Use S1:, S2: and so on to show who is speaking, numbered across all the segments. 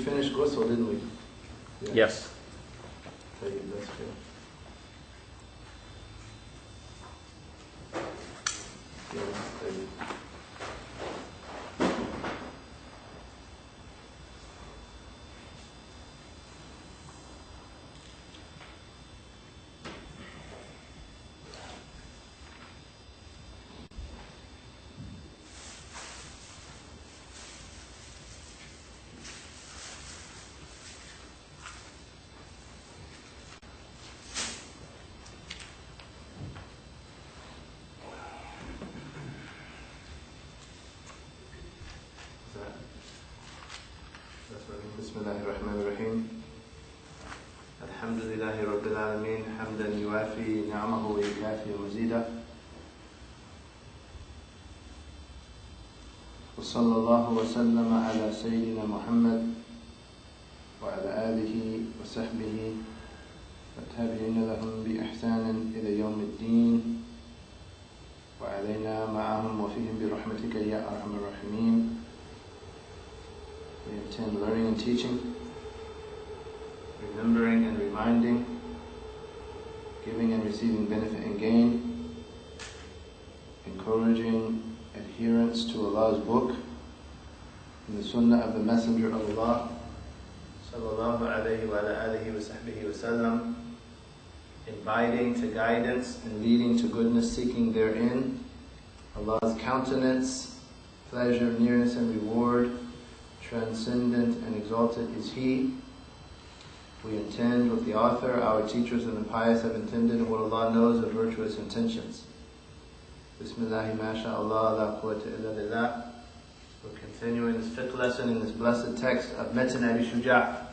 S1: finished Ghusl, didn't we? Yeah.
S2: Yes.
S1: That's good. Yeah, that's good. Bismillahirrahmanirrahim. Alhamdulillahi Rabbil Alameen. Hamdan yuafi ni'amahu wa yukafi mazida. Wa sallallahu wa sallama ala Sayyidina Muhammad wa ala alihi wa sahbihi wa tabi'ina lahum bi ihsanin ila yawm ad-din wa alayna ma'ahum wa fihim bi rahmatika ya arhamar rahimin. We intend learning and teaching, remembering and reminding, giving and receiving benefit and gain, encouraging adherence to Allah's book and the sunnah of the Messenger of Allah sallallahu alayhi wa alihi wa sahbihi wa sallam, inviting to guidance and leading to goodness, seeking therein Allah's countenance, pleasure, nearness and reward. Transcendent and exalted is He. We intend what the author, our teachers and the pious have intended and what Allah knows of virtuous intentions. Bismillahi masha'Allah, la quwwata illa billah. We're continuing this fiqh lesson in this blessed text of Metin Abi Shuja.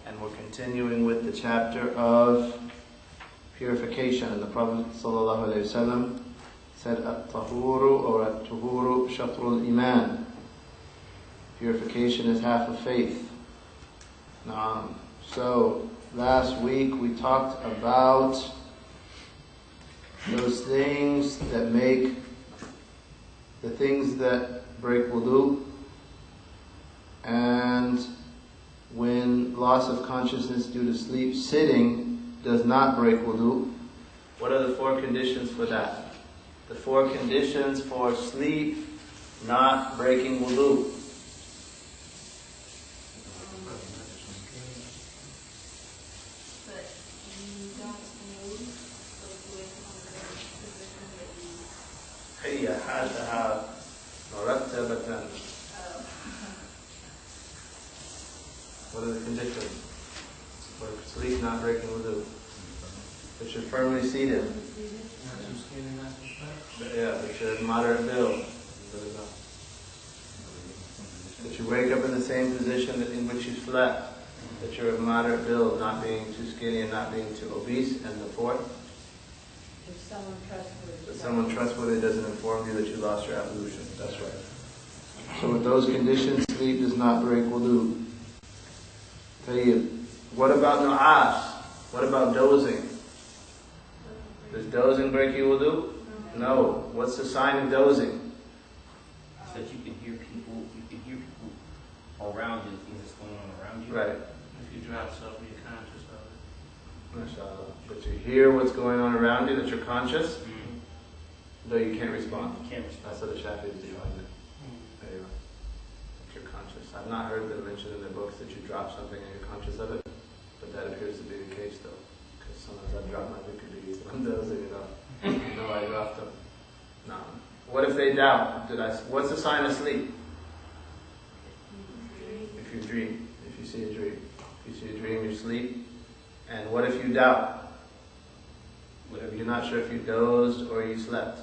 S1: And we're continuing with the chapter of purification. And the Prophet ﷺ said, At-tahuru or At-tuhuru shatrul iman. Purification is half of faith. So, last week we talked about those things that make, the things that break wudu, and when loss of consciousness due to sleep, sitting does not break wudu. What are the four conditions for that? The four conditions for sleep not breaking wudu. What are the conditions for sleep not breaking wudu? That you're firmly seated. Yeah, that you're in moderate build. That you wake up in the same position in which you slept. That you're of moderate build, not being too skinny and not being too obese. And the fourth? If someone trustworthy doesn't inform you that you lost your ablution. That's right. So with those conditions, sleep does not break wudu. What about nu'as? What about dozing? Does dozing break you wudu? No. What's the sign of dozing?
S3: It's that you can hear people around you, things that's going on around you.
S1: Right.
S4: If you drop something, you're conscious of it.
S1: MashaAllah. But you hear what's going on around you, that you're conscious, though you can't respond.
S3: You can't respond.
S1: That's what the Shafii is defining it. There you go. That you're conscious. I've not heard that mentioned in the books that you drop something and you're conscious of it, but that appears to be the case though. Because sometimes I drop my dhikr when I'm dozing, you know I dropped them. No. What if they doubt? What's the sign of sleep? If you dream. If you see a dream. If you see a dream, you sleep. And what if you doubt? Whatever, you're not sure if you dozed or you slept.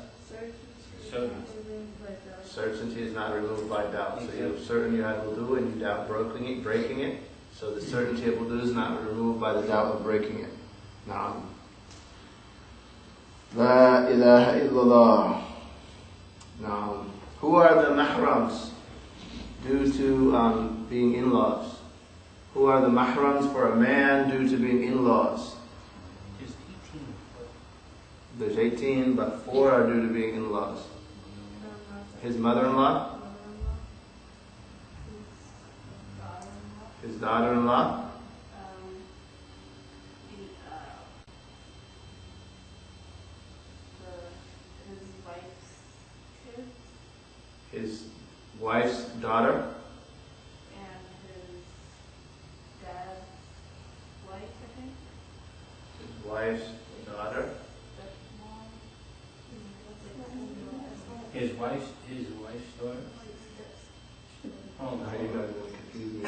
S1: Certainty is not removed by doubt. So you're certain you had wudu and you doubt breaking it. So the certainty of wudu is not removed by the doubt of breaking it. Naam. La ilaha illallah. Naam. Who are the mahrams due to being in-laws? Who are the mahrams for a man due to being in-laws?
S3: Just 18.
S1: There's 18, but 4 are due to being in-laws. His mother-in-law? His daughter-in-law? His wife's daughter?
S2: And his dad's wife, I think.
S1: His wife's daughter?
S3: His wife's daughter? Oh, no.
S1: Now you guys are confusing me.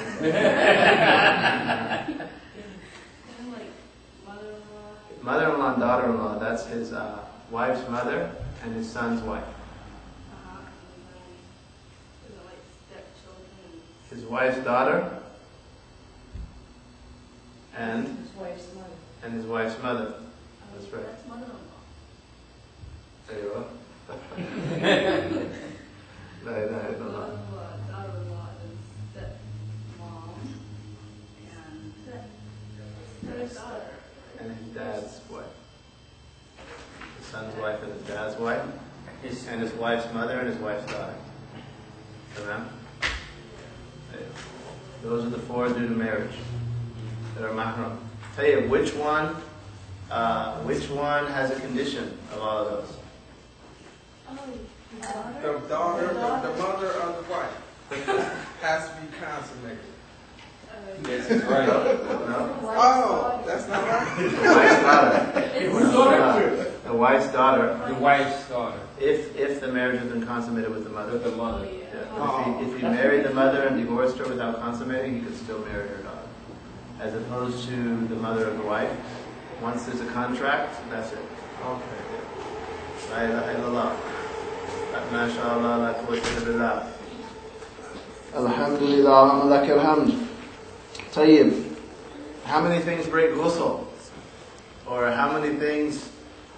S2: And like mother-in-law.
S1: Mother-in-law and daughter-in-law, that's his wife's mother and his son's wife.
S2: And then like stepchildren.
S1: His wife's daughter and
S2: His wife's mother.
S1: his wife's mother. That's right.
S2: That's mother-in-law.
S1: There you are. No.
S2: Daughter-in-law is stepmom. And his daughter.
S1: And his dad's wife. His son's wife and his dad's wife. And his wife's mother and his wife's daughter. Remember? Those are the four due to marriage that are mahram. Tell you which one has a condition of all of those?
S5: The daughter, the mother of the wife has to be consummated.
S3: Yes, that's right.
S1: No?
S5: Oh, that's not right.
S1: The wife's daughter.
S3: The wife's daughter.
S1: If the marriage has been consummated with the mother.
S3: With the mother.
S1: Yeah. But if he married the mother and divorced her without consummating, he could still marry her daughter. As opposed to the mother of the wife. Once there's a contract, that's it.
S5: Okay.
S1: La ilaha illallah. Ma sha Allah, la quwwata illa billah. Alhamdulillah, wa lakal hamd. Tayyib. How many things break ghusl? Or how many things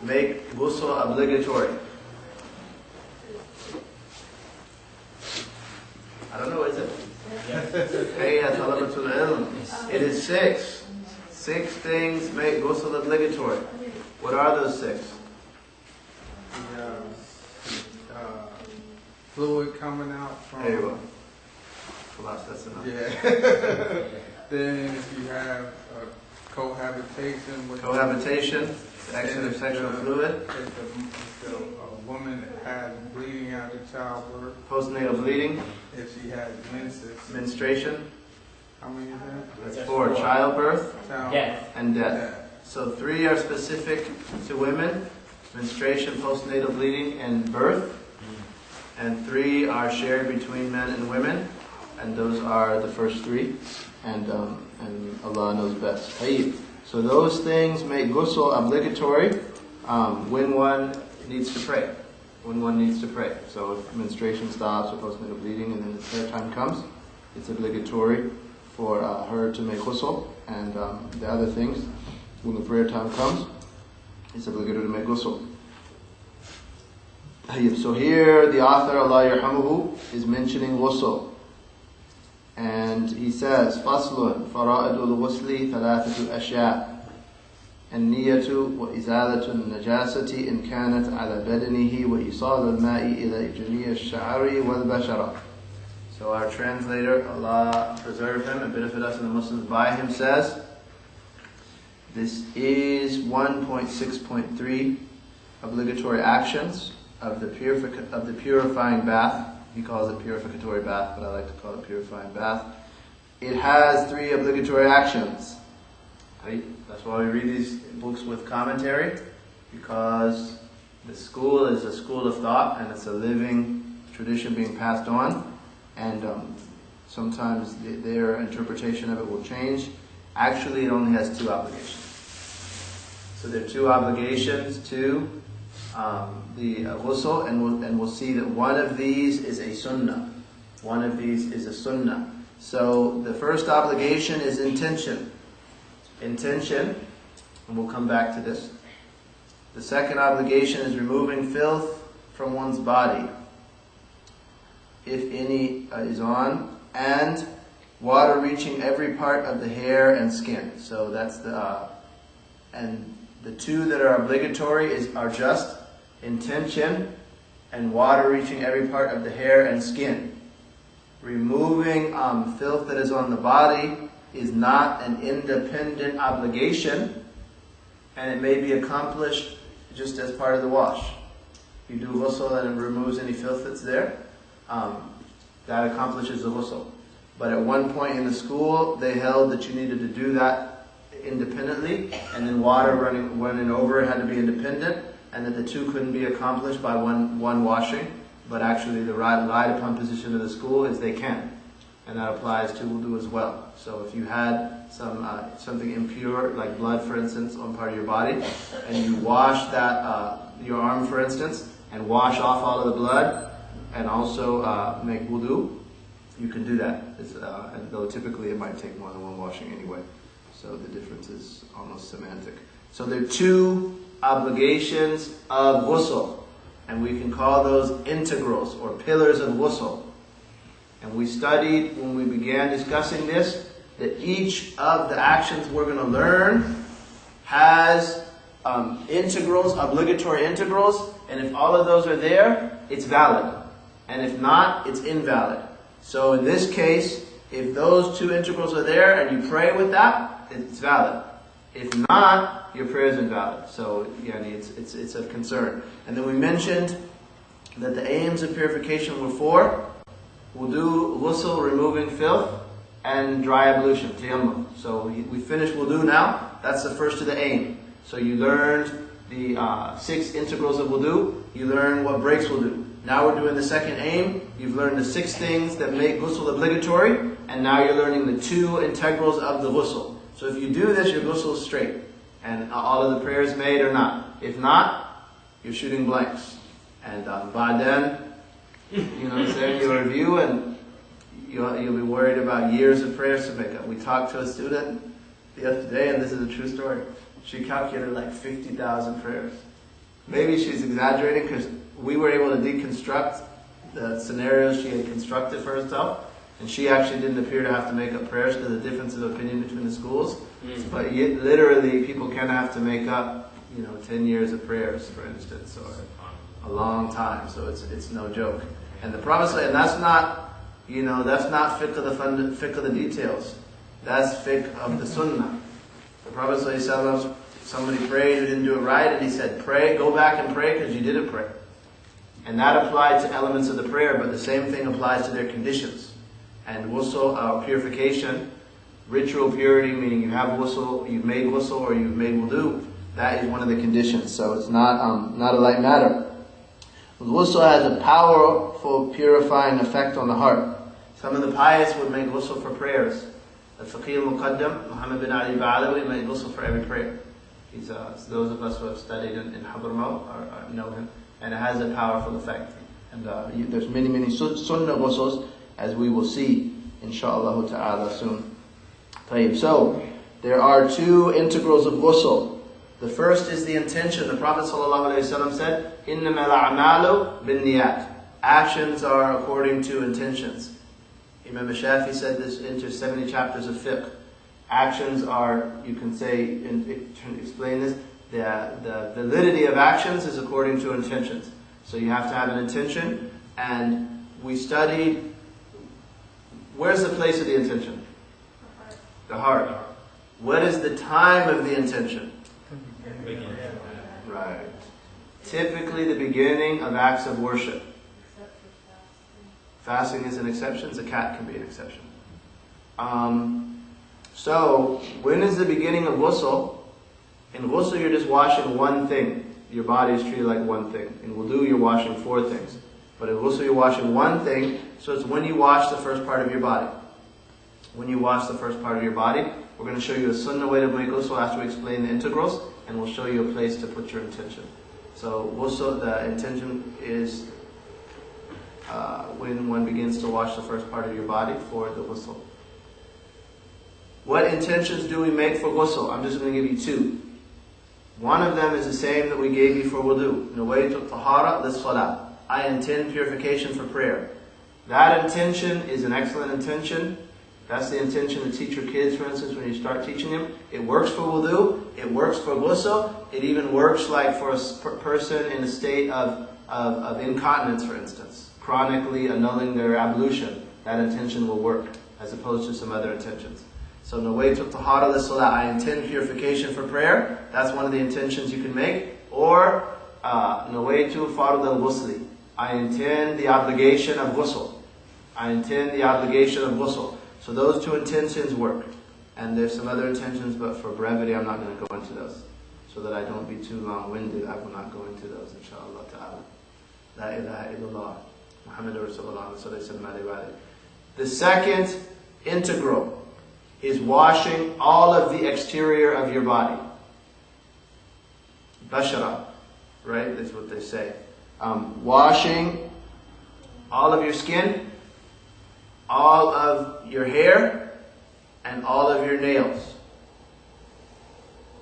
S1: make ghusl obligatory? I don't know, is it? Hey, ya talabatul ilm. It is 6. 6 things make ghusl obligatory. What are those 6?
S5: The fluid coming out from.
S1: There you go. Khalas, that's enough.
S5: Yeah. Then if you have cohabitation with
S1: Cohabitation, the action of sexual fluid.
S5: If a woman had bleeding after childbirth.
S1: Postnatal bleeding.
S5: If she had menses.
S1: Menstruation.
S5: How many is that?
S1: That's 4. Childbirth
S3: Death.
S1: and death. So 3 are specific to women. Menstruation, postnatal bleeding, and birth. And 3 are shared between men and women. And those are the first 3. And Allah knows best. So those things make ghusl obligatory when one needs to pray. When one needs to pray. So if menstruation stops or postnatal bleeding and then the prayer time comes, it's obligatory for her to make ghusl. And the other things, when the prayer time comes, it's obligatory to make ghusl. So here the author, Allah yarhamuhu, is mentioning ghusl. And he says, فَصْلٌ فَرَائِدُ الْغُسْلِ ثَلَاثَةُ أَشْيَاء النِّيَّةُ وَإِزَالَةُ النَّجَاسَةِ إِنْ كَانَتْ عَلَى بَدَنِهِ وَإِيصَالُ الْمَاءِ إِلَى جَمِيعِ الشَّعْرِ وَالْبَشَرَةِ. So our translator, Allah preserve him and benefit us and the Muslims by him, says, this is 1.6.3 obligatory actions of the purifying bath. He calls it purificatory bath, but I like to call it purifying bath. It has 3 obligatory actions. Right? That's why we read these books with commentary, because the school is a school of thought and it's a living tradition being passed on, and sometimes their interpretation of it will change. Actually, it only has 2 obligations. So there are 2 obligations to the ghusl, and we'll see that one of these is a sunnah. One of these is a sunnah. So the first obligation is intention. Intention, and we'll come back to this. The second obligation is removing filth from one's body, if any is on, and water reaching every part of the hair and skin. So that's and the 2 that are obligatory are just intention and water reaching every part of the hair and skin. removing filth that is on the body is not an independent obligation, and it may be accomplished just as part of the wash. You do ghusl and it removes any filth that's there, that accomplishes the ghusl. But at one point in the school, they held that you needed to do that independently, and then water running over it had to be independent, and that the two couldn't be accomplished by one washing. But actually the relied upon position of the school is they can. And that applies to wudu as well. So if you had something impure, like blood for instance, on part of your body, and you wash that, your arm for instance, and wash off all of the blood, and also make wudu, you can do that. And though typically it might take more than one washing anyway. So the difference is almost semantic. So there are two obligations of ghusl, and we can call those integrals or pillars of ghusl. And we studied when we began discussing this that each of the actions we're going to learn has integrals, obligatory integrals, and if all of those are there, it's valid. And if not, it's invalid. So in this case, if those two integrals are there and you pray with that, it's valid. If not, your prayer is invalid. So it's of concern. And then we mentioned that the aims of purification were four: wudu, ghusl, removing filth, and dry ablution, tayammum. So we finished wudu now. That's the first of the aim. So you learned the 6 integrals of wudu. You learned what breaks wudu. Now we're doing the second aim. You've learned the 6 things that make ghusl obligatory, and now you're learning the 2 integrals of the ghusl. So if you do this, your ghusl is straight, and all of the prayers made or not. If not, you're shooting blanks. And by then, you know what I'm saying, you'll review and you'll be worried about years of prayers to make up. We talked to a student the other day, and this is a true story. She calculated like 50,000 prayers. Maybe she's exaggerating because we were able to deconstruct the scenarios she had constructed for herself, and she actually didn't appear to have to make up prayers because of the difference of opinion between the schools. But yet, literally, people can have to make up, 10 years of prayers, for instance, or a long time. So it's no joke. And the Prophet, and that's not fiqh of the details. That's fiqh of the sunnah. The Prophet ﷺ, somebody prayed who didn't do it right, and he said, pray, go back and pray because you didn't pray. And that applied to elements of the prayer, but the same thing applies to their conditions. And ghusl, purification, ritual purity, meaning you have ghusl, you've made ghusl, or you've made wudu, that is one of the conditions. So it's not a light matter. Ghusl has a powerful purifying effect on the heart. Some of the pious would make ghusl for prayers. Al-Faqih al-Muqaddam, Muhammad bin Ali Ba'alawi, made ghusl for every prayer. He's those of us who have studied in Hadramaut know him, and it has a powerful effect. And there's many sunnah ghusuls, as we will see, inshaAllah ta'ala, soon. So, there are 2 integrals of ghusl. The first is the intention. The Prophet ﷺ said, إِنَّمَا الْأَعْمَالُ بِالنِّيَّاتِ. Actions are according to intentions. Imam Shafii said this into 70 chapters of fiqh. Actions are, you can say, explain this, the validity of actions is according to intentions. So you have to have an intention, and we studied, where's the place of the intention? The heart. What is the time of the intention? Right. Typically the beginning of acts of worship. Fasting is an exception. Zakat can be an exception. So, when is the beginning of ghusl? In ghusl you're just washing one thing. Your body is treated like one thing. In wudu you're washing 4 things. But in ghusl you're washing one thing, so it's when you wash the first part of your body. When you wash the first part of your body, we're going to show you a sunnah way to make ghusl after we explain the integrals, and we'll show you a place to put your intention. So ghusl, the intention is when one begins to wash the first part of your body for the ghusl. What intentions do we make for ghusl? I'm just going to give you 2. One of them is the same that we gave you for wudu. Nawaytu tahara lis-salah. I intend purification for prayer. That intention is an excellent intention. That's the intention to teach your kids, for instance, when you start teaching them. It works for wudu. It works for ghusl. It even works like for a person in a state of incontinence, for instance. Chronically annulling their ablution. that intention will work, as opposed to some other intentions. So nawaytu tahara lis-salah, I intend purification for prayer. That's one of the intentions you can make. Or nawaytu fard al-ghusli, I intend the obligation of ghusl. I intend the obligation of ghusl. So those two intentions work. And there's some other intentions, but for brevity I'm not going to go into those. So that I don't be too long-winded, I will not go into those, inshaAllah ta'ala. La ilaha illallah. Muhammadur Rasulullah sallallahu alaihi wasallam. The second integral is washing all of the exterior of your body. Bashara, right? That's what they say. Washing all of your skin, all of your hair, and all of your nails.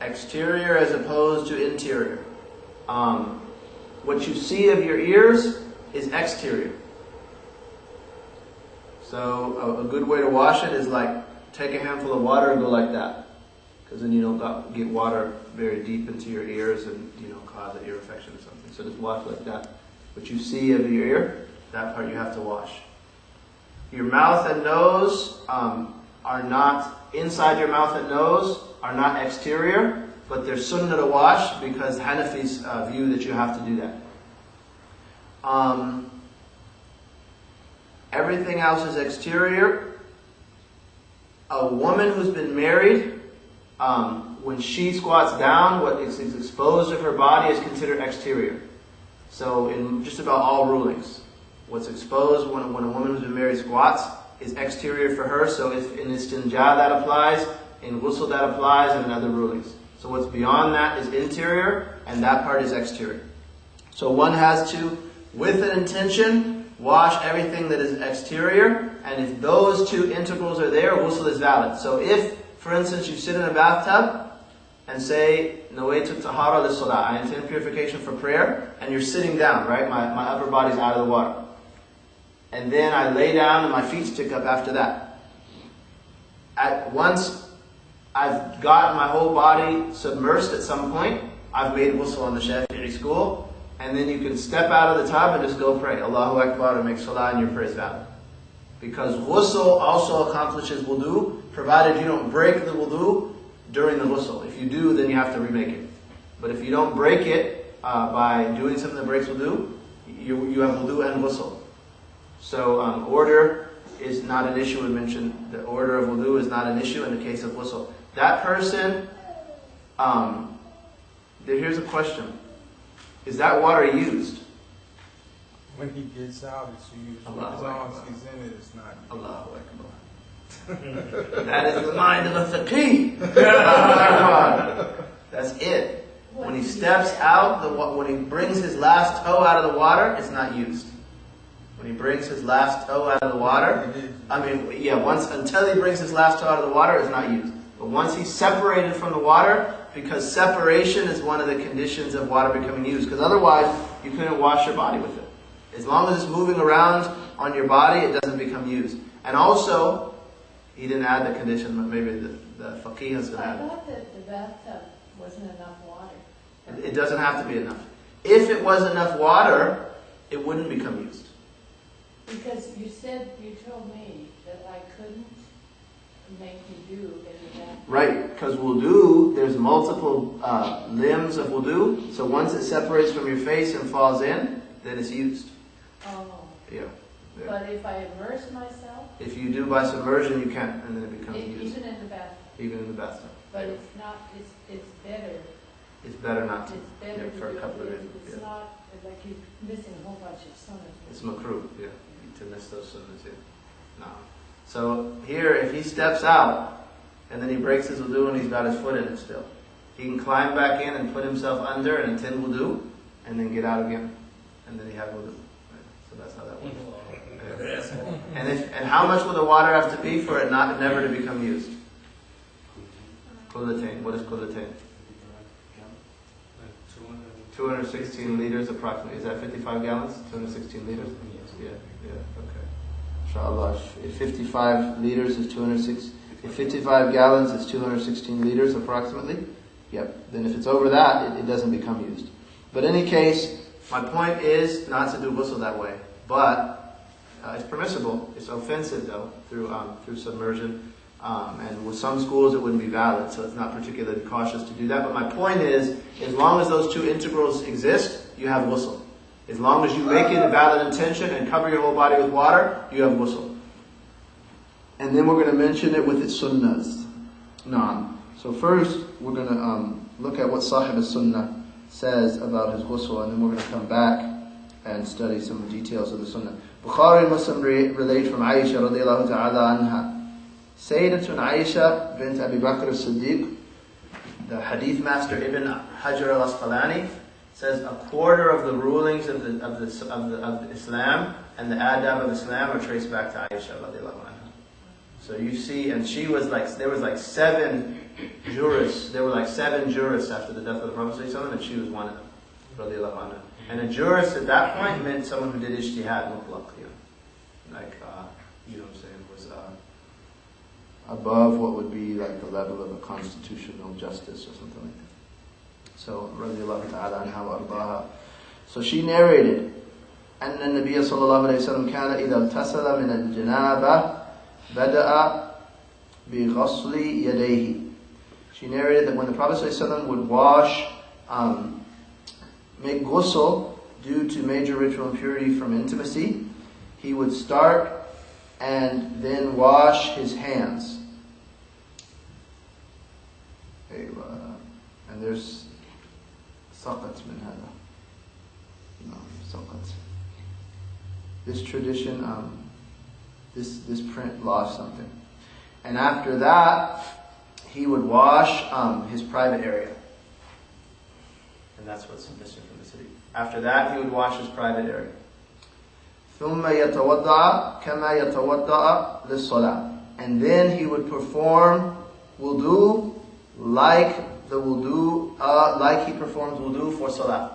S1: Exterior as opposed to interior. What you see of your ears is exterior. So a good way to wash it is like take a handful of water and go like that, because then you don't get water very deep into your ears and cause an ear infection or something. So just wash like that. What you see of your ear, that part you have to wash. Your mouth and nose are not inside your mouth and nose are not exterior, but they're sunnah to wash because Hanafis view that you have to do that. Everything else is exterior. A woman who's been married, when she squats down, what is exposed of her body is considered exterior. So in just about all rulings, what's exposed when a woman who's been married squats is exterior for her. So if in istinja that applies, in ghusl that applies, and in other rulings. So what's beyond that is interior, and that part is exterior. So one has to, with an intention, wash everything that is exterior, and if those two integrals are there, ghusl is valid. So if, for instance, you sit in a bathtub and say, nawaytu tahara lis-salah, I intend purification for prayer, and you're sitting down, right? My upper body's out of the water. And then I lay down and my feet stick up after that. Once I've got my whole body submersed at some point, I've made ghusl on the Shafii school, and then you can step out of the tub and just go pray. Allahu Akbar, and make salah, and your prayer is valid. Because ghusl also accomplishes wudu, provided you don't break the wudu during the ghusl. If you do, then you have to remake it. But if you don't break it by doing something that breaks wudu, you have wudu and ghusl. So order is not an issue. We mentioned the order of wudu is not an issue in the case of ghusl. That person, here's a question. Is that water used?
S5: When he gets out, it's used. As long as he's in it, it's not used.
S1: Allahu Akbar. That is the mind of a faqih. That's it. When he steps out, when he brings his last toe out of the water, it's not used. When he brings his last toe out of the water, until he brings his last toe out of the water, it's not used. But once he's separated from the water, because separation is one of the conditions of water becoming used. Because otherwise, you couldn't wash your body with it. As long as it's moving around on your body, it doesn't become used. And also, he didn't add the condition, but maybe the faqih is going to add it.
S2: I thought that the bathtub wasn't enough water.
S1: It doesn't have to be enough. If it was enough water, it wouldn't become used.
S2: Because you told me that I couldn't make you do in the bathroom.
S1: Right, because wudu, there's multiple limbs of wudu, so once it separates from your face and falls in, then it's used.
S2: Oh.
S1: Yeah.
S2: But if I immerse myself?
S1: If you do by submersion, you can't, and then it becomes used.
S2: Even in the bathtub?
S1: Even in the bathtub.
S2: But it's not, it's better.
S1: It's better not to.
S2: It's better
S1: for a couple of reasons.
S2: It's not like you're missing a whole bunch of sunnahs.
S1: It's makruh, yeah. To miss those sunnahs, yeah. No. So here, if he steps out, and then he breaks his wudu and he's got his foot in it still, he can climb back in and put himself under and intend wudu, and then get out again. And then he have wudu. Right? So that's how that works. Yeah. And how much will the water have to be for it never to become used? Qulatain. What is qulatain? 216 liters approximately. Is that 55 gallons? 216 liters? Yeah, okay. Inshallah. If 55 liters is 206, if 55 gallons is 216 liters approximately, yep. Then if it's over that, it doesn't become used. But in any case, my point is not to do ghusl that way. But It's permissible. It's offensive though through submersion. And with some schools it wouldn't be valid, so it's not particularly cautious to do that. But my point is, as long as those two integrals exist, you have ghusl. As long as you make it a valid intention and cover your whole body with water, you have ghusl. And then we're going to mention it with its sunnahs. So first, we're going to look at what Sahib al-Sunnah says about his ghusl, and then we're going to come back and study some of the details of the sunnah. Bukhari and Muslim relate from Aisha radiallahu ta'ala anha. Sayyidatun Aisha bint Abi Bakr as-Siddiq, the hadith master Ibn Hajar al-Asfahani, says a quarter of the rulings of the Islam and the adab of Islam are traced back to Aisha radiallahu anha. So you see, and she was there were like 7 jurists after the death of the Prophet ﷺ, and she was one of them, radiallahu anha. And a jurist at that point meant someone who did ijtihad mutlaq, like, you know what I'm saying, was above what would be like the level of a constitutional justice or something like that. So, radiallahu ta'ala anha wa ardaha. So she narrated, أن النبي صلى الله عليه وسلم كان إذا اغتسل من الجنابة بدأ بغسل يديه. She narrated that when the Prophet ﷺ would wash, make ghusl due to major ritual impurity from intimacy, he would start and then wash his hands. And there's saqat min hada. No, saqat. This tradition, this print lost something. And after that, he would wash his private area. And that's what's missing from the city. After that, he would wash his private area. ثُمَّ يَتَوَضَّعَ كَمَا يَتَوَضَّعَ لِلصَّلَاةِ. And then he would perform wudu like he performs wudu for salah.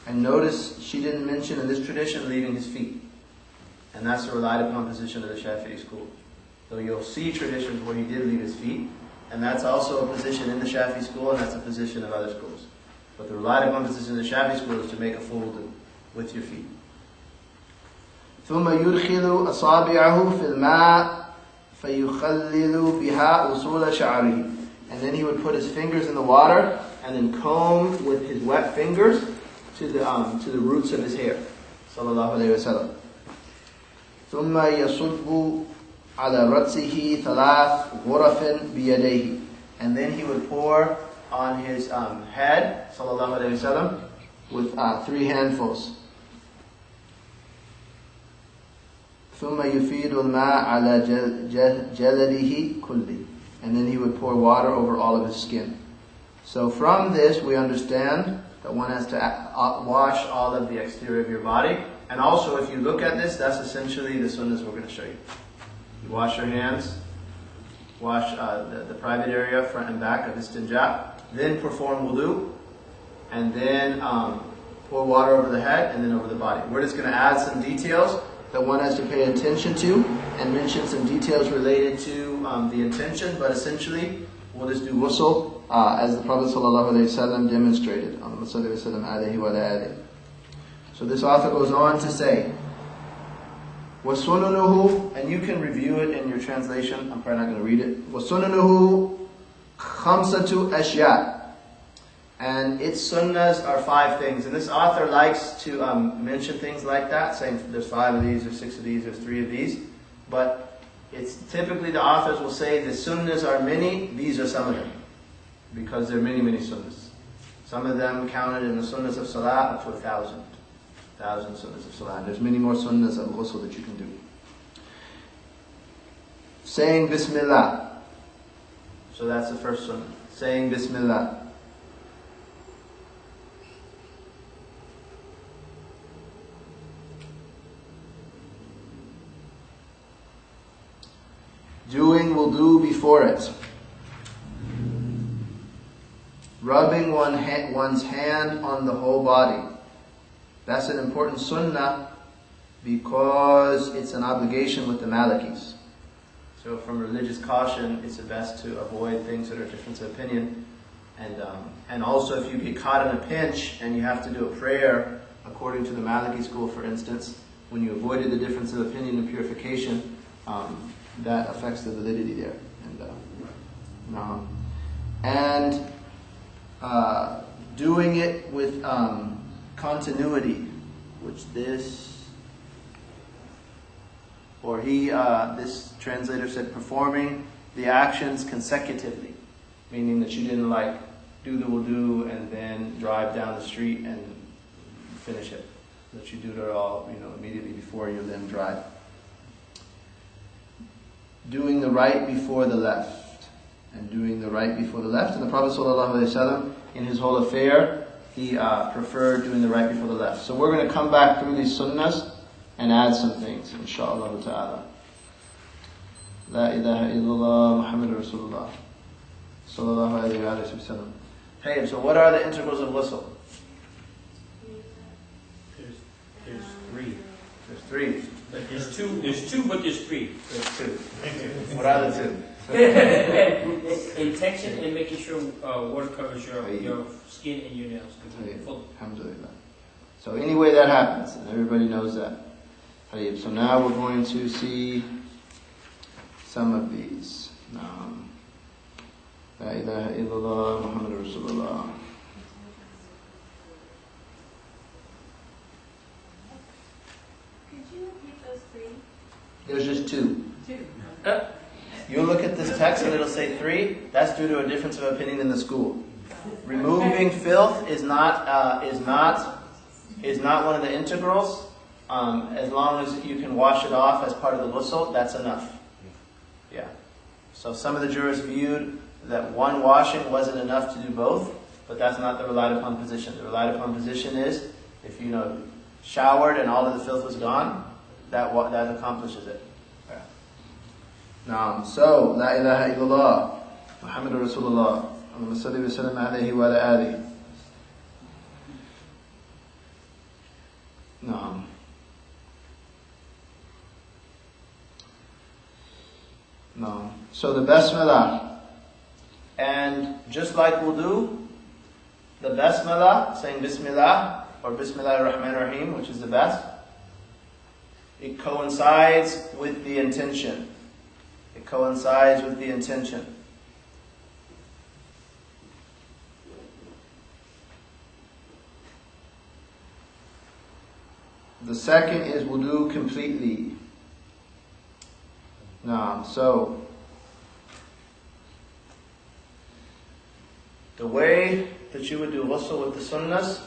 S1: And notice she didn't mention in this tradition leaving his feet. And that's the relied upon position of the Shafii school. Though you'll see traditions where he did leave his feet, and that's also a position in the Shafii school, and that's a position of other schools. But the relied upon position in the Shafii school is to make a full wudu with your feet. ثُمَّ يُدْخِلُ أَصَابِعَهُ فِي الْمَاءِ فَيُخَلِّلُ بِهَا أُصُولَ شَعْرِهِ. And then he would put his fingers in the water and then comb with his wet fingers to the roots of his hair. Sallallahu alayhi wa sallam. ثُمَّ يَصُبُّ عَلَى رَأْسِهِ ثَلَاث غُرَفٍ بِيَدَيْهِ. And then he would pour on his head, sallallahu alayhi wa sallam, with 3 handfuls. ثُمَّ يُفِيدُ الْمَاءَ عَلَى جَلَدِهِ كُلِّهِ. And then he would pour water over all of his skin. So from this we understand that one has to wash all of the exterior of your body. And also if you look at this, that's essentially the sunnahs we're going to show you. You wash your hands, wash the private area, front and back of istinja, then perform wudu, and then pour water over the head and then over the body. We're just going to add some details that one has to pay attention to and mention some details related to the intention, but essentially we'll just do ghusl as the Prophet ﷺ demonstrated. So this author goes on to say, وَسُنَنُهُ, and you can review it in your translation, I'm probably not going to read it. وَسُنَنُهُ خَمْسَةُ أَشْيَاء. And its sunnahs are 5 things. And this author likes to mention things like that, saying there's 5 of these, there's 6 of these, there's 3 of these. But it's typically the authors will say the sunnahs are many, these are some of them. Because there are many, many sunnahs. Some of them counted in the sunnahs of salah up to 1,000. 1,000 sunnahs of salah. There's many more sunnahs of ghusl that you can do. Saying Bismillah. So that's the first sunnah. Saying Bismillah. Doing wudu before it. Rubbing one's hand on the whole body. That's an important sunnah because it's an obligation with the Malikis. So from religious caution, it's the best to avoid things that are difference of opinion. And also if you get caught in a pinch and you have to do a prayer according to the Maliki school, for instance, when you avoided the difference of opinion in purification, that affects the validity there. And doing it with continuity, which this translator said, performing the actions consecutively, meaning that you didn't like do the wudu and then drive down the street and finish it. That you do it all, immediately before you then drive. Doing the right before the left, and doing the right before the left. And the Prophet ﷺ, in his whole affair, he preferred doing the right before the left. So we're going to come back through these sunnahs and add some things, inshaAllah ta'ala. La ilaha illallah Muhammadur Rasulullah sallallahu alayhi wa sallam. Hey, so what are the integrals of ghusl?
S3: There's three.
S1: There's three.
S3: But there's two, but there's three.
S1: There's two. What are the two?
S3: Intention and making sure water covers your skin and your nails.
S1: Alhamdulillah. So anyway that happens, and everybody knows that. So now we're going to see some of these. La ilaha illallah Muhammadur Rasulullah.
S2: Could you repeat those three?
S1: There's just two.
S2: Two.
S1: You look at this text and it'll say three. That's due to a difference of opinion in the school. Removing filth is not one of the integrals. As long as you can wash it off as part of the ghusl, that's enough. Yeah. So some of the jurists viewed that one washing wasn't enough to do both, but that's not the relied upon position. The relied upon position is if you showered and all of the filth was gone, that accomplishes it. So La ilaha illallah Muhammadur Rasulullah Allahumma salli wa sallam alayhi wa ala alihi. So the basmalah, and just like wudu, the basmalah, saying bismillah or bismillahir rahmanir rahim, which is the best, it coincides with the intention. It coincides with the intention. The second is wudu completely. So the way that you would do ghusl with the sunnahs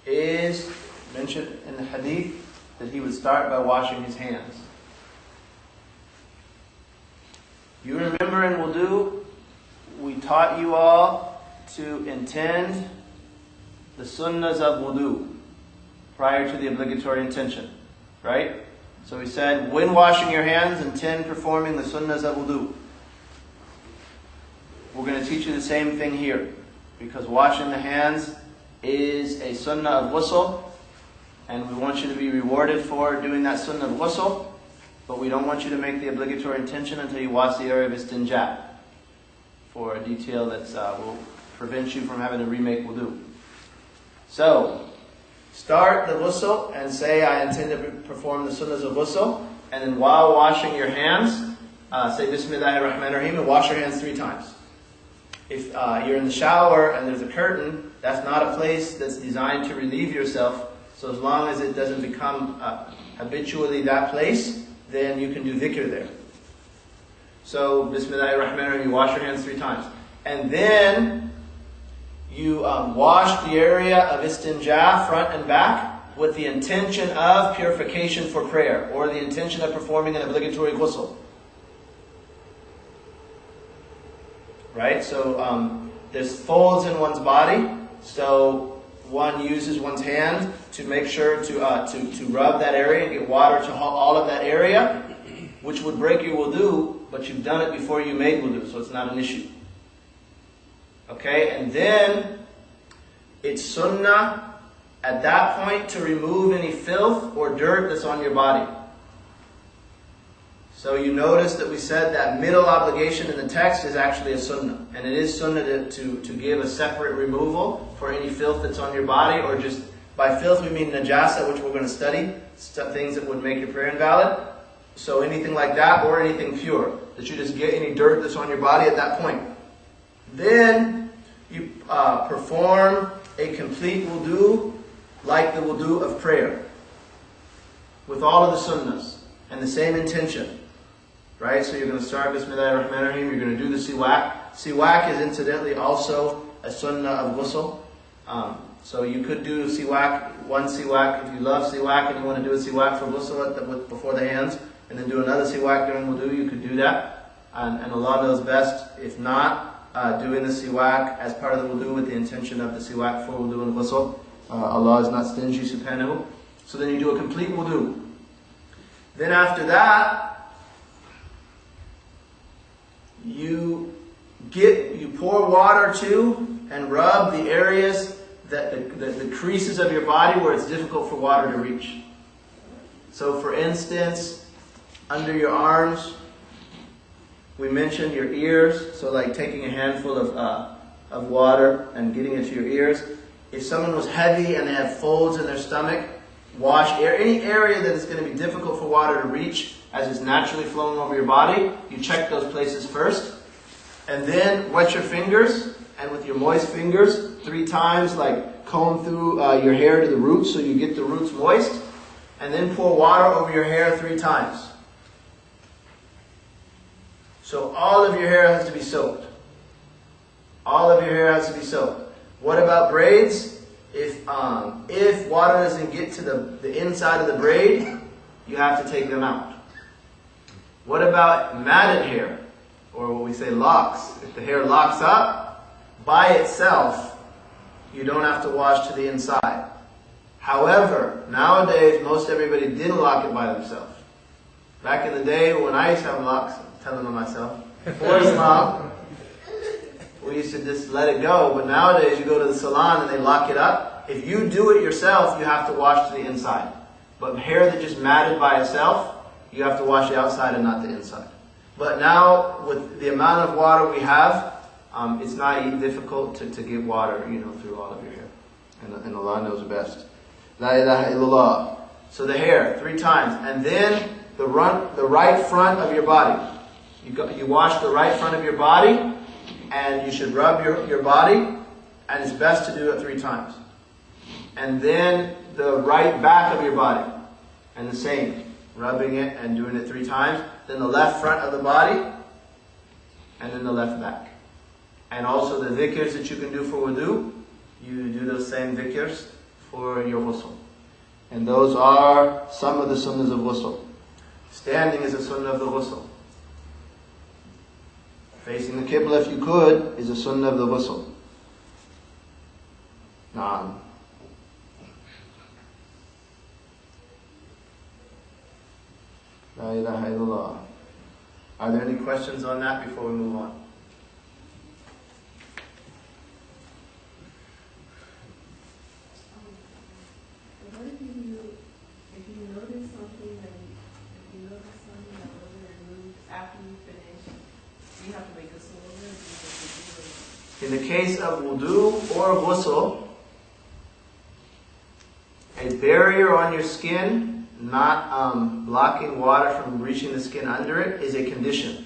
S1: is mentioned in the hadith that he would start by washing his hands. You remember in wudu, we taught you all to intend the sunnahs of wudu prior to the obligatory intention, right? So we said, when washing your hands, intend performing the sunnahs of wudu. We're going to teach you the same thing here, because washing the hands is a sunnah of ghusl, and we want you to be rewarded for doing that sunnah of ghusl, but we don't want you to make the obligatory intention until you wash the area of istinja, for a detail that will prevent you from having to remake wudu. So, start the ghusl and say, I intend to perform the sunnahs of ghusl, and then while washing your hands, say Bismillahir Rahmanir Rahim and wash your hands 3 times. If you're in the shower and there's a curtain, that's not a place that's designed to relieve yourself. So as long as it doesn't become habitually that place, then you can do dhikr there. So Bismillahir Rahmanir Rahim, you wash your hands 3 times. And then you wash the area of istinja, front and back, with the intention of purification for prayer, or the intention of performing an obligatory ghusl. Right? So there's folds in one's body, so one uses one's hand to make sure to rub that area and get water to all of that area, which would break your wudu, but you've done it before you made wudu, so it's not an issue. Okay, and then it's sunnah at that point to remove any filth or dirt that's on your body. So you notice that we said that middle obligation in the text is actually a sunnah. And it is sunnah to give a separate removal for any filth that's on your body, or just By filth we mean najasa, which we're going to study, things that would make your prayer invalid. So anything like that, or anything pure, that you just get any dirt that's on your body at that point. Then you perform a complete wudu, like the wudu of prayer, with all of the sunnahs, and the same intention. Right? So you're going to start Bismillahir Rahmanir Rahim, you're going to do the siwak. Siwak is incidentally also a sunnah of ghusl. So you could do siwak, one siwak, if you love siwak and you want to do a siwak for ghusl before the hands, and then do another siwak during wudu, you could do that. And Allah knows best. If not, doing the siwak as part of the wudu with the intention of the siwak for wudu and ghusl. Allah is not stingy, subhanahu. So then you do a complete wudu. Then after that, you pour water to and rub the areas, the creases of your body where it's difficult for water to reach. So for instance, under your arms, we mentioned your ears, so like taking a handful of water and getting it to your ears. If someone was heavy and they have folds in their stomach, wash any area that is going to be difficult for water to reach as it's naturally flowing over your body. You check those places first. And then wet your fingers, and with your moist fingers, 3 times, like comb through your hair to the roots so you get the roots moist. And then pour water over your hair 3 times. So all of your hair has to be soaked. All of your hair has to be soaked. What about braids? If water doesn't get to the inside of the braid, you have to take them out. What about matted hair? Or what we say locks. If the hair locks up, by itself, you don't have to wash to the inside. However, nowadays, most everybody didn't lock it by themselves. Back in the day, when I used to have locks, I'm telling on myself, before Islam, we used to just let it go. But nowadays, you go to the salon and they lock it up. If you do it yourself, you have to wash to the inside. But hair that just matted by itself, you have to wash the outside and not the inside. But now, with the amount of water we have, it's not difficult to get water, through all of your hair. And Allah knows best. La ilaha illallah. So the hair, 3 times. And then the right front of your body. You wash the right front of your body, and you should rub your body, and it's best to do it 3 times. And then the right back of your body, and the same, rubbing it and doing it 3 times. Then the left front of the body, and then the left back. And also the dhikrs that you can do for wudu, you do those same dhikrs for your ghusl. And those are some of the sunnahs of ghusl. Standing is a sunnah of the ghusl. Facing the qibla, if you could, is a sunnah of the ghusl. Naam. La ilaha illallah. Are there any questions on that before we move on?
S6: What if you notice something that wasn't removed after you finish, do you have to make a ghusl over it, or do you just do it?
S1: In the case of wudu or ghusl, a barrier on your skin, not blocking water from reaching the skin under it, is a condition.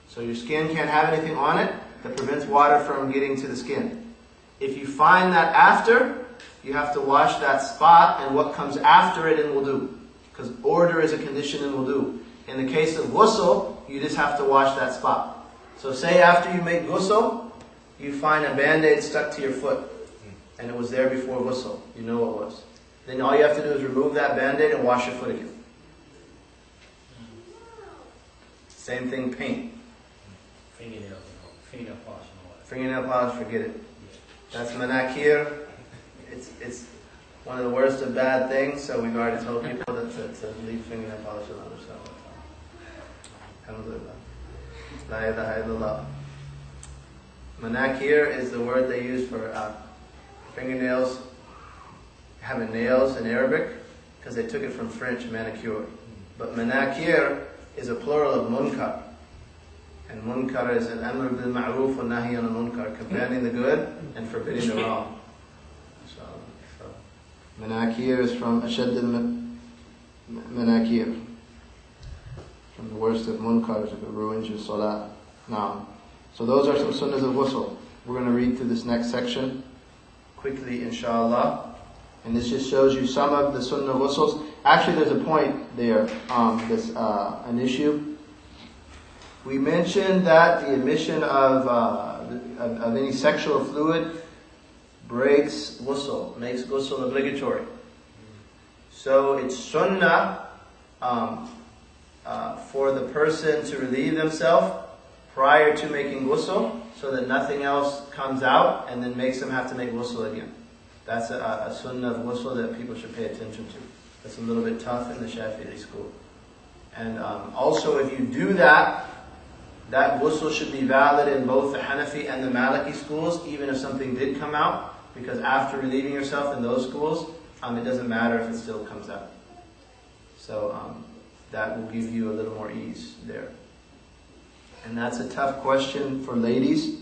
S1: So your skin can't have anything on it that prevents water from getting to the skin. If you find that after, you have to wash that spot and what comes after it in wudu. Because order is a condition in wudu. In the case of ghusl, you just have to wash that spot. So say after you make ghusl, you find a band-aid stuck to your foot, and it was there before ghusl. You know what it was. Then all you have to do is remove that band-aid and wash your foot again. Same thing, paint.
S3: Fingernail polish and all that.
S1: Fingernail polish, forget it. That's manakir. It's one of the worst of bad things, so we've already told people to leave fingernail polish alone. Alhamdulillah. La ilaha illallah. Manakir is the word they use for fingernails, having nails in Arabic, because they took it from French, manicure. But manakir is a plural of munkar. And munkar is an amr bil ma'ruf wa nahi an munkar, commanding the good and forbidding the wrong. So Manakir is from Ashad al-Manakir, from the worst of munkars, if it ruins your salah. Now, so those are some sunnahs of ghusl. We're going to read through this next section quickly, inshallah. And this just shows you some of the sunnah ghusls. Actually, there's a point there, an issue. We mentioned that the emission of any sexual fluid breaks ghusl, makes ghusl obligatory. So it's sunnah for the person to relieve themselves prior to making ghusl, so that nothing else comes out and then makes them have to make ghusl again. That's a sunnah of ghusl that people should pay attention to. That's a little bit tough in the Shafii school. And also, if you do that ghusl should be valid in both the Hanafi and the Maliki schools, even if something did come out, because after relieving yourself in those schools, it doesn't matter if it still comes out. So that will give you a little more ease there. And that's a tough question for ladies,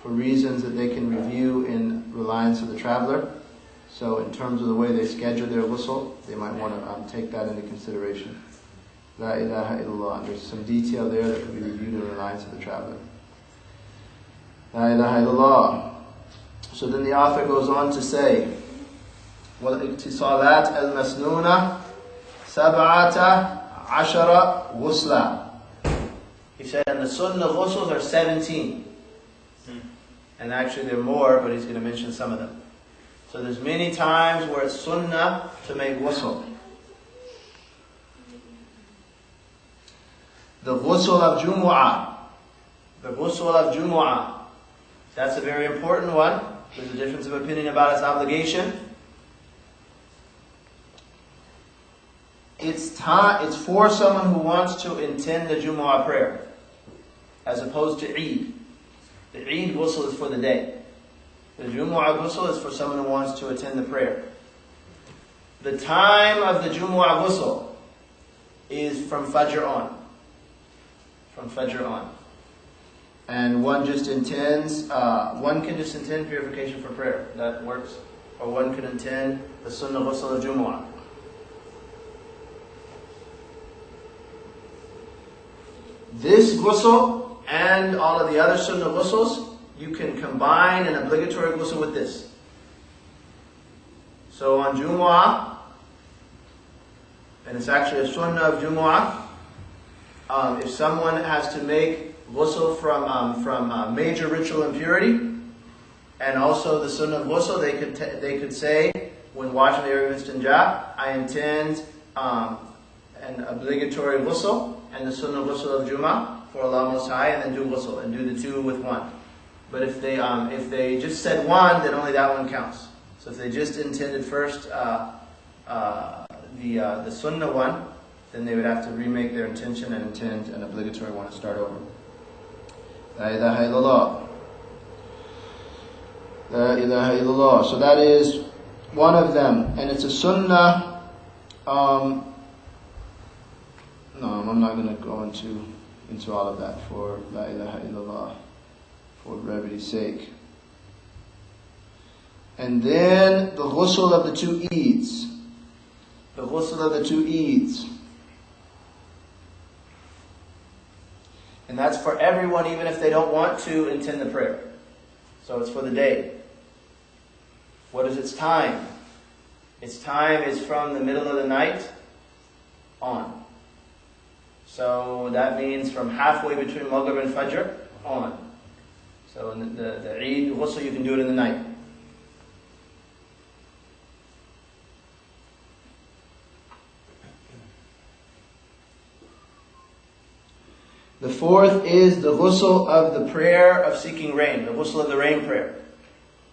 S1: for reasons that they can review in Reliance of the Traveler. So in terms of the way they schedule their ghusl, they might want to take that into consideration. La ilaha illallah. There's some detail there that can be reviewed in Reliance of the Traveler. La ilaha illallah. So then the author goes on to say, وَالْإِقْتِصَالَاتِ الْمَسْنُونَةِ سَبْعَةَ عَشَرَ غُسْلًا. He said, and the sunnah ghusls are 17. And actually there are more, but he's going to mention some of them. So there's many times where it's sunnah to make ghusl. The ghusl of Jumu'ah. The ghusl of Jumu'ah. That's a very important one. There's a difference of opinion about its obligation. It's for someone who wants to intend the Jumu'ah prayer, as opposed to Eid. The Eid ghusl is for the day. The Jumu'ah ghusl is for someone who wants to attend the prayer. The time of the Jumu'ah ghusl is from Fajr on. From Fajr on. And one can just intend purification for prayer. That works. Or one can intend the sunnah ghusl of Jumu'ah. This ghusl and all of the other sunnah ghusls, you can combine an obligatory ghusl with this. So on Jumu'ah, and it's actually a sunnah of Jumu'ah, if someone has to make ghusl from major ritual impurity, and also the sunnah of ghusl, they could say, when washing the area of istinja, I intend an obligatory ghusl and the sunnah ghusl of Jumu'ah for Allah Most High, and then do ghusl, and do the two with one. But if they just said one, then only that one counts. So if they just intended first the sunnah one, then they would have to remake their intention and intend an obligatory one and start over. La ilaha illallah. La ilaha illallah. So that is one of them, and it's a sunnah. No, I'm not going to go into all of that for La ilaha illallah, for brevity's sake. And then the ghusl of the two Eids. The ghusl of the two Eids. And that's for everyone, even if they don't want to intend the prayer. So it's for the day. What is its time? Its time is from the middle of the night on. So that means from halfway between Maghrib and Fajr on. So in the Eid ghusl, you can do it in the night. The fourth is the ghusl of the prayer of seeking rain, the ghusl of the rain prayer.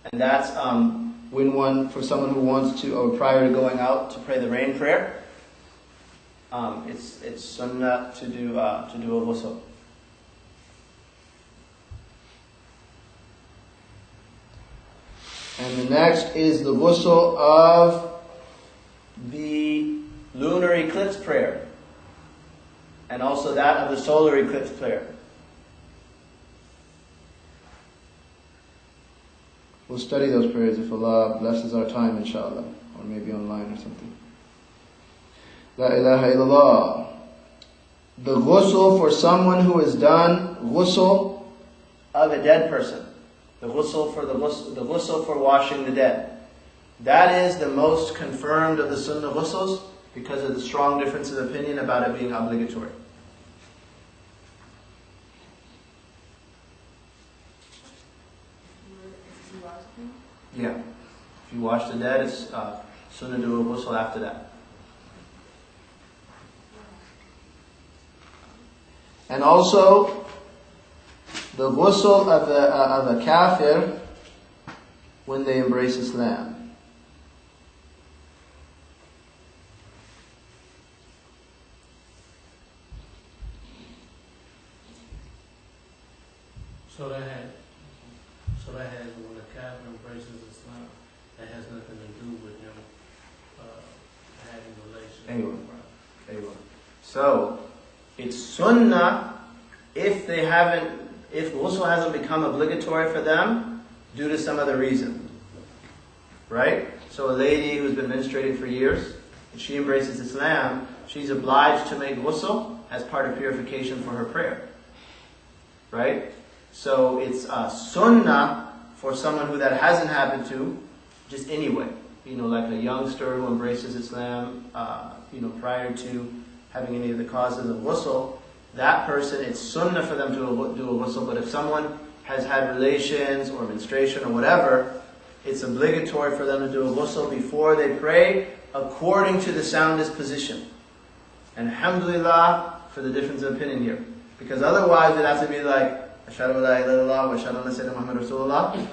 S1: And that's for someone who wants to, or prior to going out to pray the rain prayer, it's sunnah to do a ghusl. And the next is the ghusl of the lunar eclipse prayer, and also that of the solar eclipse prayer. We'll study those prayers if Allah blesses our time, inshallah, or maybe online or something. La ilaha illallah. The ghusl for someone who has done ghusl of a dead person. The ghusl for washing the dead. That is the most confirmed of the sunnah ghusls because of the strong difference of opinion about it being obligatory. Yeah. If you wash the dead, it's sunnah to do a ghusl after that. And also, the ghusl of a kafir when they embrace Islam.
S4: So that has when a kafir embraces Islam, that has nothing to do with him having relations.
S1: Anyway. So, it's sunnah if ghusl hasn't become obligatory for them due to some other reason. Right? So a lady who's been menstruating for years, if she embraces Islam, she's obliged to make ghusl as part of purification for her prayer. Right? So it's sunnah for someone who that hasn't happened to, just anyway. Like a youngster who embraces Islam, prior to having any of the causes of ghusl, that person, it's sunnah for them to do a ghusl. But if someone has had relations or menstruation or whatever, it's obligatory for them to do a ghusl before they pray according to the soundest position. And alhamdulillah for the difference of opinion here. Because otherwise it has to be like, Ashhadu la ilaha illallah wa ashhadu anna sayyidina Muhammad Rasulullah.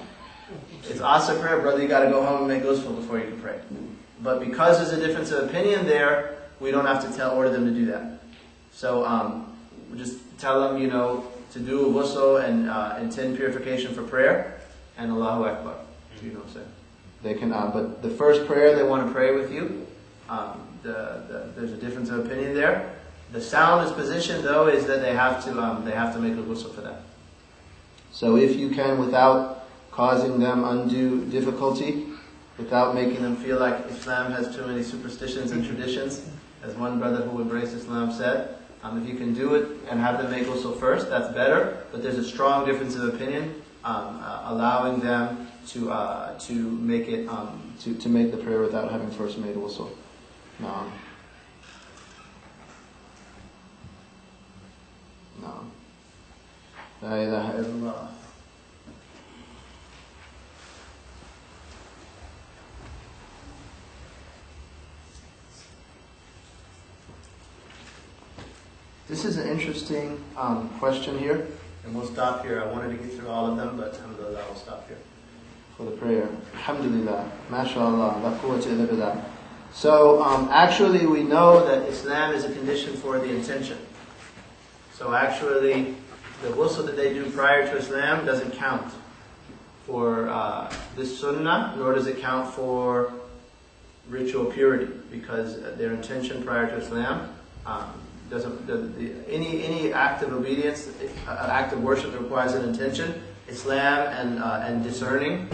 S1: It's asa prayer, brother, you got to go home and make ghusl before you can pray. But because there's a difference of opinion there, we don't have to order them to do that. So we just tell them, to do a ghusl and intend purification for prayer, and Allahu Akbar. So they can. But the first prayer they want to pray with you, there's a difference of opinion there. The soundest position, though, is that they have to make a ghusl for that. So if you can, without causing them undue difficulty, without making them feel like Islam has too many superstitions and traditions, as one brother who embraced Islam said, if you can do it and have them make ghusl first, that's better. But there's a strong difference of opinion, allowing them to make it to make the prayer without having first made ghusl. No. La ilaha illallah. This is an interesting question here, and we'll stop here. I wanted to get through all of them, but alhamdulillah, we'll stop here for the prayer. Alhamdulillah, mashallah, la quwwata illa billah. So, actually, we know that Islam is a condition for the intention. So, actually, the ghusl that they do prior to Islam doesn't count for this sunnah, nor does it count for ritual purity, because their intention prior to Islam any act of obedience, act of worship that requires an intention, Islam and discerning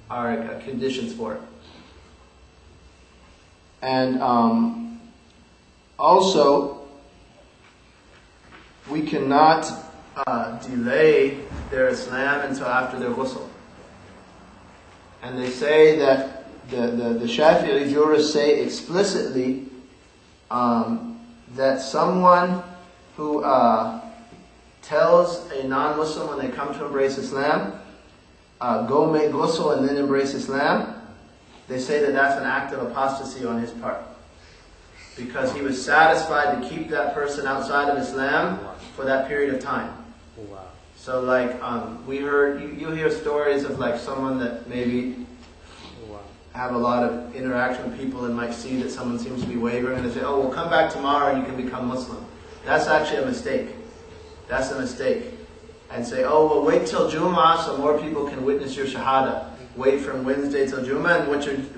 S1: are conditions for it. And also, we cannot delay their Islam until after their ghusl. And they say that the Shafi'i jurists say explicitly that someone who tells a non-Muslim when they come to embrace Islam, go make ghusl and then embrace Islam, they say that that's an act of apostasy on his part. Because he was satisfied to keep that person outside of Islam for that period of time. So we heard, you hear stories of someone that maybe have a lot of interaction with people and might see that someone seems to be wavering, and they say, oh, well, come back tomorrow and you can become Muslim. That's actually a mistake. That's a mistake. And say, oh, well, wait till Jummah so more people can witness your Shahada. Wait from Wednesday till Jummah, and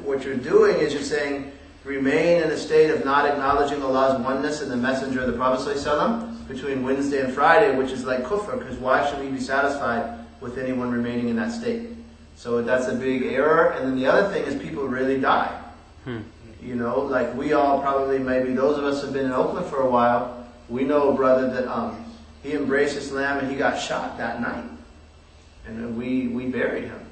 S1: what you're doing is you're saying, remain in a state of not acknowledging Allah's oneness and the Messenger of the Prophet ﷺ between Wednesday and Friday, which is like kufr, because why should we be satisfied with anyone remaining in that state? So that's a big error. And then the other thing is people really die. You know, like we all probably, maybe those of us who have been in Oakland for a while, we know a brother that he embraced Islam and he got shot that night. And we buried him.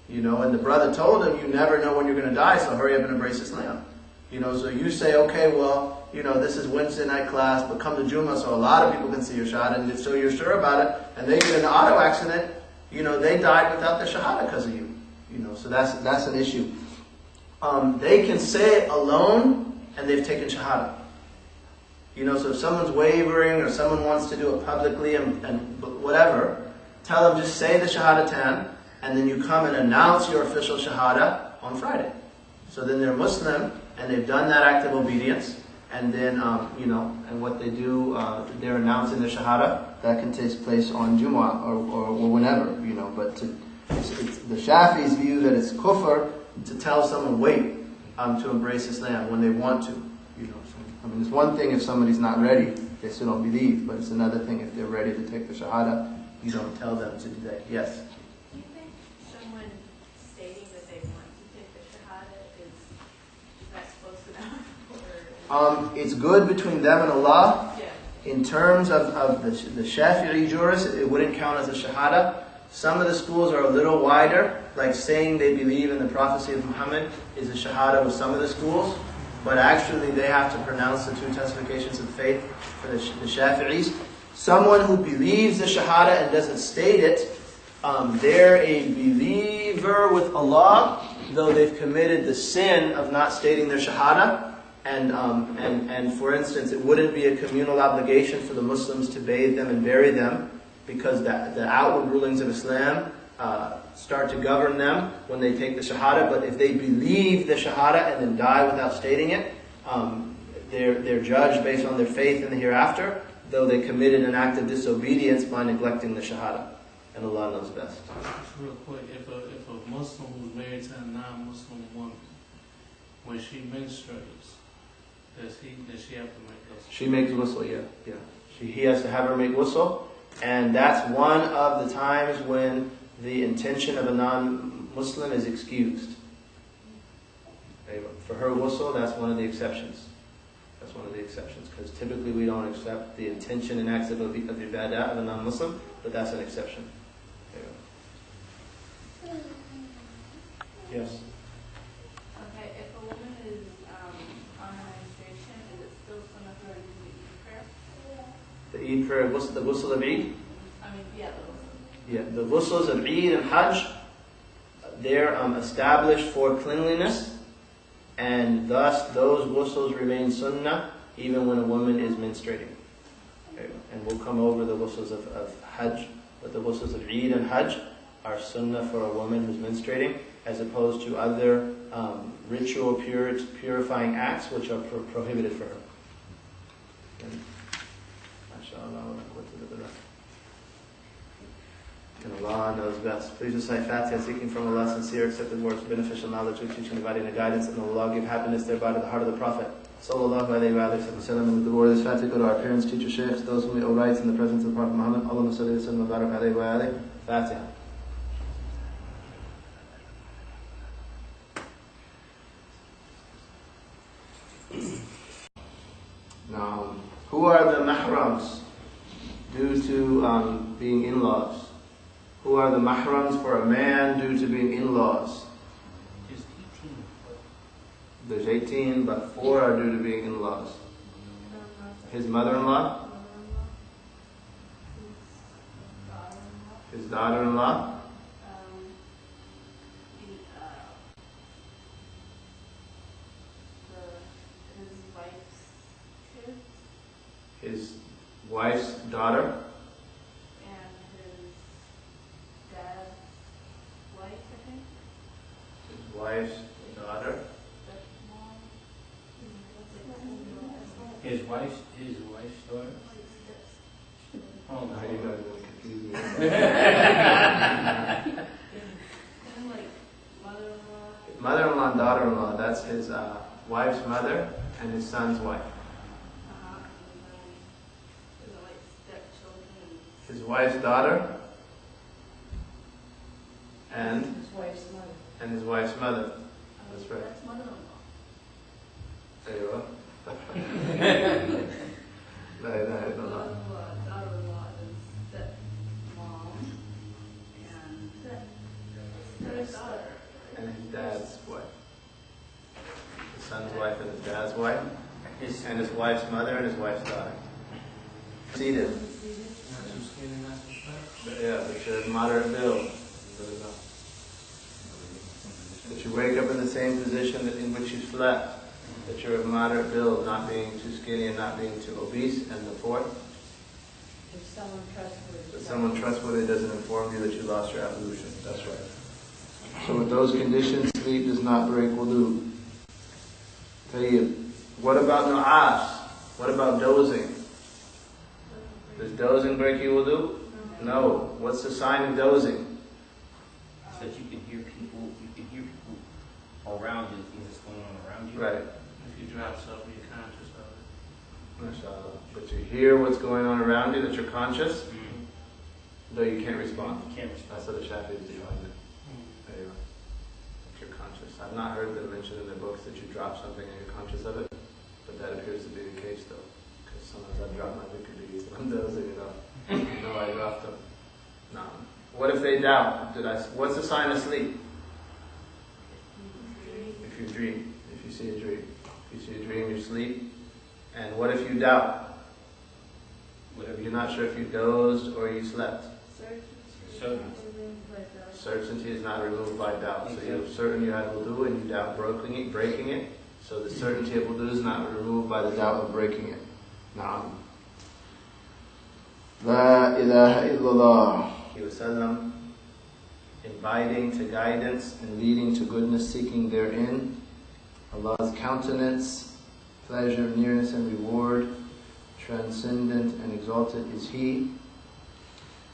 S1: You know, and the brother told him, you never know when you're going to die, so hurry up and embrace Islam. You know, so you say, okay, well, you know, this is Wednesday night class, but come to Jummah so a lot of people can see your shahada, and so you're sure about it, and they get in an auto accident, you know, they died without their shahada because of you. You know, so that's an issue. They can say it alone, and they've taken shahada. You know, so if someone's wavering, or someone wants to do it publicly, and whatever, tell them just say the shahadatan, and then you come and announce your official shahada on Friday. So then they're Muslim, and they've done that act of obedience, and then, you know, and what they do, they're announcing their shahada. That can take place on Jumu'ah, or whenever, you know, but it's the Shafi's view that it's kufr to tell someone, wait, to embrace Islam when they want to, you know. So, I mean, it's one thing if somebody's not ready, they still don't believe, but it's another thing if they're ready to take the shahada, you don't tell them to do that. Yes?
S6: Do you think someone stating that they want to take the shahada is that close enough? Or
S1: It's good between them and Allah.
S6: yeah.
S1: In terms of the Shafi'i jurists, it wouldn't count as a shahada. Some of the schools are a little wider, like saying they believe in the prophecy of Muhammad is a shahada with some of the schools, but actually they have to pronounce the two testifications of faith for the Shafi'is. Someone who believes the shahada and doesn't state it, they're a believer with Allah, though they've committed the sin of not stating their shahada. And for instance, it wouldn't be a communal obligation for the Muslims to bathe them and bury them, because the outward rulings of Islam start to govern them when they take the shahada. But if they believe the shahada and then die without stating it, they're judged based on their faith in the hereafter, though they committed an act of disobedience by neglecting the shahada. And Allah knows best.
S4: Just real quick, if a Muslim who's married to a non-Muslim woman, when she menstruates, does she have to make ghusl?
S1: She makes ghusl, yeah. He has to have her make ghusl, and that's one of the times when the intention of a non-Muslim is excused. For her ghusl, that's one of the exceptions. That's one of the exceptions, because typically we don't accept the intention and acts of ibadah of a non-Muslim, but that's an exception. Yes?
S6: Okay, if a woman is on her menstruation, is it still sunnah for her to do the Eid prayer?
S1: The Eid prayer, the ghusl of Eid?
S6: I mean, yeah, the ghusl.
S1: Yeah, the ghusls of Eid and Hajj, they're established for cleanliness, and thus those ghusls remain sunnah even when a woman is menstruating. Okay. And we'll come over the ghusls of Hajj, but the ghusls of Eid and Hajj are sunnah for a woman who's menstruating, as opposed to other ritual purifying acts which are prohibited for her. And Allah knows best. Please recite Fatiha, seeking from Allah sincere, accepted words, beneficial knowledge, with teaching, dividing, and guidance, and Allah give happiness thereby to the heart of the Prophet. Sallallahu alayhi wa sallam. And with the word of this Fatiha, go to our parents, teachers, sheikhs, those whom we owe rights in the presence of the Prophet Muhammad. Allahumma salli wa sallam wa barak alayhi wa alayhi. Fatiha. Now, who are the mahrams due to being in-laws? Who are the mahrams for a man due to being in-laws? There's 18, but 4 are due to being in-laws. His mother-in-law, his daughter-in-law, his wife's daughter,
S6: and his dad's wife, I think.
S1: his wife's daughter,
S3: His wife's daughter. Oh,
S1: now you guys are confusing me.
S6: And like mother-in-law.
S1: Mother-in-law and daughter-in-law, that's his wife's mother and his son's wife.
S6: And then like stepchildren.
S1: His wife's daughter and
S2: His wife's mother.
S1: his wife's mother. That's right.
S6: That's mother-in-law.
S1: أيوة. لا إله إلا الله.
S6: Daughter-in-law is stepmom and his daughter.
S1: And his dad's wife. His son's wife and his dad's wife. And his wife's mother and his wife's daughter. Seated.
S4: Not too skinny, not too fat.
S1: Yeah, but you're moderate build. That you wake up in the same position in which you slept. That you're of moderate build, not being too skinny and not being too obese. And the fourth?
S2: If someone trustworthy.
S1: That someone trustworthy doesn't inform you that you lost your ablution. That's right. So with those conditions, sleep does not break wudu. Tayyib. What about nu'as? What about dozing? Does dozing break your wudu? No. What's the sign of dozing?
S3: So that you can hear people around you, things that's going on around you.
S1: Right.
S4: If you drop something, you're conscious of it.
S1: MashaAllah. But you hear what's going on around you, that you're conscious,
S3: Mm-hmm.
S1: though you can't respond.
S3: You can't respond.
S1: That's what the Shafii define it. There you go. That you're conscious. I've not heard that mentioned in the books that you drop something and you're conscious of it, but that appears to be the case though. Because sometimes I drop my dhikr when I'm dozing, you know. I dropped them. No. What if they doubt? What's the sign of sleep? If you dream. If you see a dream. If you see a dream, you sleep. And what if you doubt? What if you're not sure if you dozed or you slept? Certainty is not removed by doubt. So you're certain you had wudu and you doubt breaking it. So the certainty of wudu is not removed by the doubt of breaking it. Naam. La ilaha illallah. Inviting to guidance and leading to goodness, seeking therein. Allah's countenance, pleasure, nearness and reward, transcendent and exalted is He.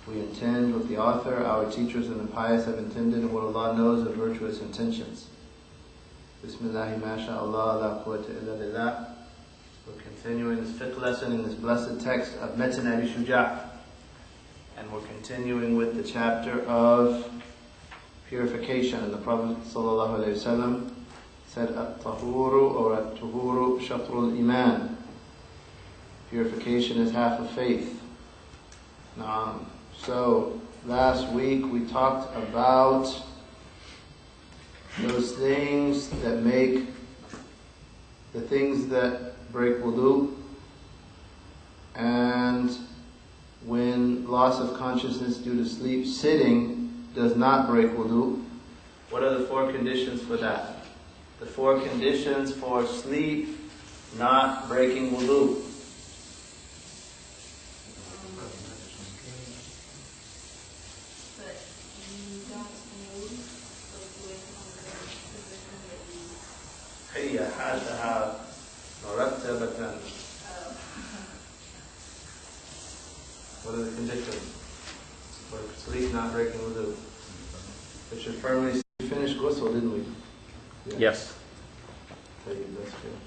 S1: We intend what the author, our teachers and the pious have intended and what Allah knows of virtuous intentions. Bismillahi masha'Allah, la quwwata illa billah. We're continuing this fiqh lesson in this blessed text of Metin Abi Shuja. And we're continuing with the chapter of purification. And the Prophet ﷺ said, At-tahuru or At-tuhuru shatrul iman. Purification is half of faith. Naam. So, last week we talked about those things that break wudu, and when loss of consciousness due to sleep, sitting does not break wudu. What are the four conditions for that? The four conditions for sleep not breaking wudu. هي حالتها مرتبة. What are the conditions for sleep not breaking wudu? It should firmly finish ghusl, didn't we? Yeah.
S3: Yes.
S1: That's good.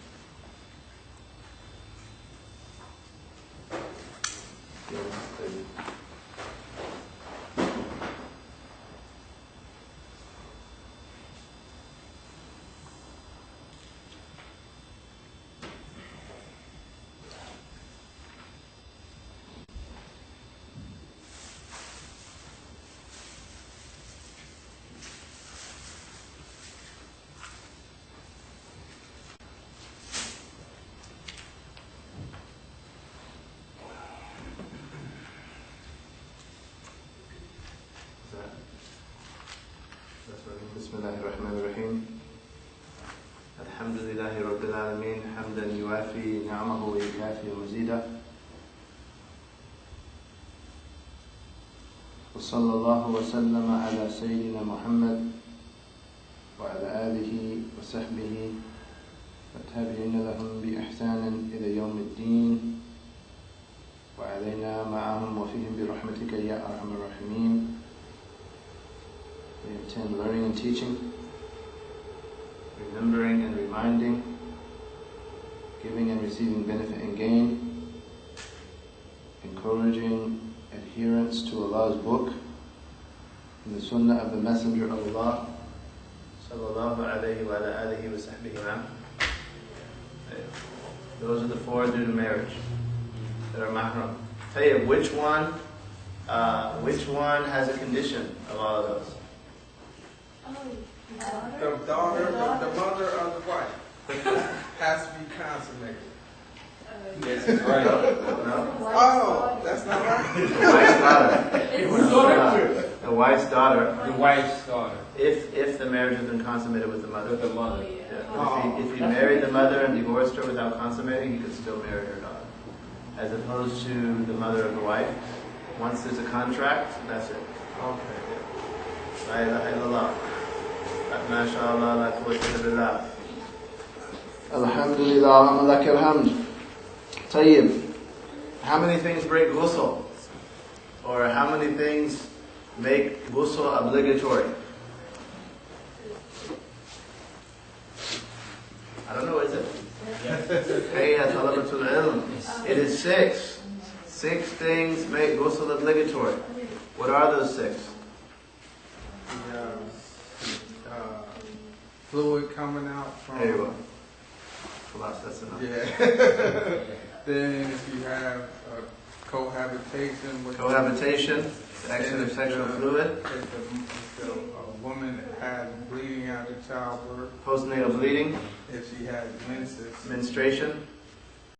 S1: Bismillahirrahmanirrahim. Alhamdulillahi Rabbil Alameen. Hamdan yuafi ni'amahu wa yukafi mazida. Wa sallallahu wa sallama ala Sayyidina Muhammad wa ala alihi wa sahbihi wa tabi'ina lahum bi ihsanin ila yawm ad-din wa alayna ma'ahum wa fihim bi rahmatika ya arhamar rahimin. We intend learning and teaching, remembering and reminding, giving and receiving benefit and gain, encouraging adherence to Allah's book and the sunnah of the Messenger of Allah sallallahu alayhi wa ala alihi wa sahbihi wa Those are the 4 due to marriage that are mahram. Tayyib, which one has a condition of all of those?
S5: The daughter, the mother of the wife has to be consummated.
S3: Yes, that's right.
S1: No?
S5: Oh, that's not right.
S1: The wife's daughter.
S3: The wife's daughter.
S1: If the marriage has been consummated with the mother.
S3: With the mother.
S1: Yeah. If he married the mother and divorced her without consummating, he could still marry her daughter. As opposed to the mother of the wife. Once there's a contract, that's it.
S5: Okay.
S1: La ilaha illallah. MashaAllah, la quwwata illa billah. Alhamdulillah, lakal hamd. Tayyib. How many things break ghusl? Or how many things make ghusl obligatory? I don't know, is it? Hey, ya talabatul ilm. It is 6. 6 things make ghusl obligatory. What are those 6?
S5: The fluid coming out from.
S1: There you go. Khalas, that's enough.
S5: Yeah. Then if you have cohabitation with
S1: Cohabitation, the action of sexual fluid.
S5: If a woman had bleeding after childbirth.
S1: Postnatal bleeding.
S5: If she had menses.
S1: Menstruation.